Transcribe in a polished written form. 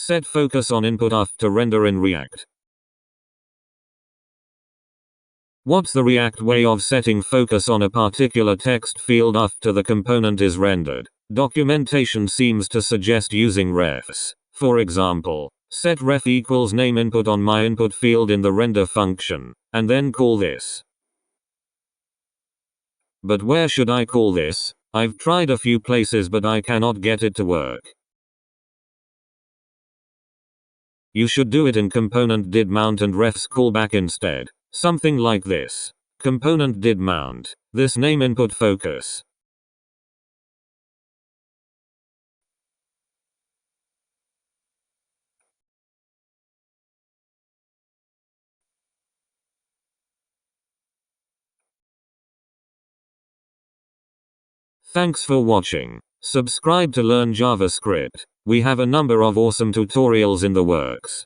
Set focus on input after render in React. What's the React way of setting focus on a particular text field after the component is rendered? Documentation seems to suggest using refs. For example, set ref equals name input on my input field in the render function, and then call this. But where should I call this? I've tried a few places but I cannot get it to work. You should do it in component did mount and refs callback instead. Something like this. Component did mount this name input focus. Thanks for watching. Subscribe to learn JavaScript. We have a number of awesome tutorials in the works.